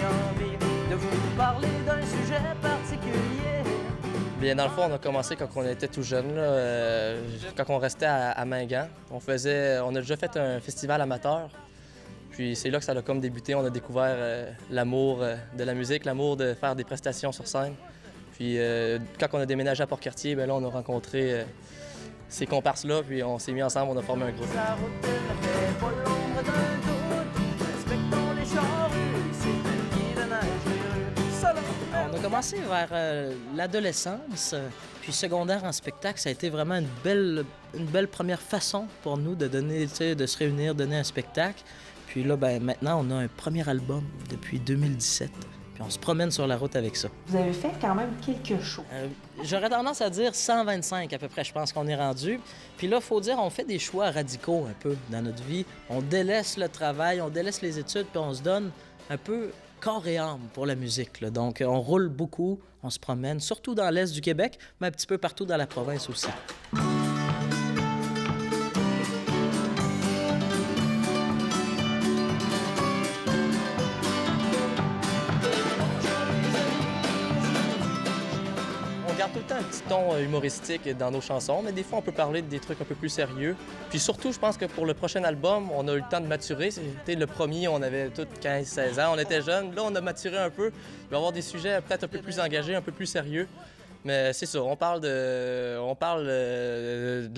envie de vous parler d'un sujet particulier. Bien, dans le fond, on a commencé quand on était tout jeune, là, quand on restait à Mingan. On a déjà fait un festival amateur. Puis c'est là que ça a comme débuté. On a découvert l'amour de la musique, l'amour de faire des prestations sur scène. Puis quand on a déménagé à Port-Cartier, bien là, on a rencontré ces comparses-là, puis on s'est mis ensemble, on a formé un groupe. Sa route ne fait pas l'ombre d'un doute. Respectons les charrues, c'est elle qui la neige les rues. Selon On a commencé vers l'adolescence, puis secondaire en spectacle, ça a été vraiment une belle première façon pour nous de donner, de se réunir, donner un spectacle. Puis là, ben, maintenant, on a un premier album depuis 2017, puis on se promène sur la route avec ça. Vous avez fait quand même quelques shows. J'aurais tendance à dire 125 à peu près, je pense qu'on est rendu. Puis là, il faut dire, on fait des choix radicaux un peu dans notre vie. On délaisse le travail, on délaisse les études, puis on se donne un peu corps et âme pour la musique, là. Donc, on roule beaucoup, on se promène, surtout dans l'est du Québec, mais un petit peu partout dans la province aussi. On garde tout le temps un petit ton humoristique dans nos chansons, mais des fois, on peut parler de des trucs un peu plus sérieux. Puis surtout, je pense que pour le prochain album, on a eu le temps de maturer. C'était le premier, on avait tous 15-16 ans, on était jeunes. Là, on a maturé un peu. Il va y avoir des sujets peut-être un peu plus engagés, un peu plus sérieux. Mais c'est ça, on parle de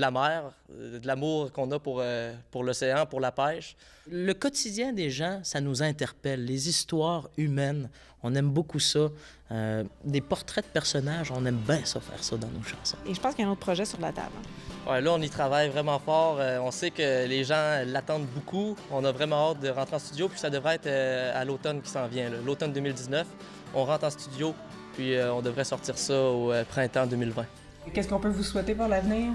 la mer, de l'amour qu'on a pour l'océan, pour la pêche. Le quotidien des gens, ça nous interpelle. Les histoires humaines, on aime beaucoup ça. Des portraits de personnages, on aime bien ça, faire ça dans nos chansons. Et je pense qu'il y a un autre projet sur la table. Ouais, là, on y travaille vraiment fort. On sait que les gens l'attendent beaucoup. On a vraiment hâte de rentrer en studio, puis ça devrait être à l'automne qui s'en vient, là. L'automne 2019. On rentre en studio, puis on devrait sortir ça au printemps 2020. Qu'est-ce qu'on peut vous souhaiter pour l'avenir?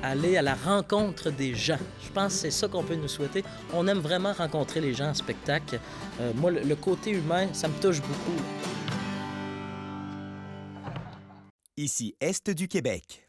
Aller à la rencontre des gens. Je pense que c'est ça qu'on peut nous souhaiter. On aime vraiment rencontrer les gens en spectacle. Moi, le côté humain, ça me touche beaucoup. Ici Est du Québec.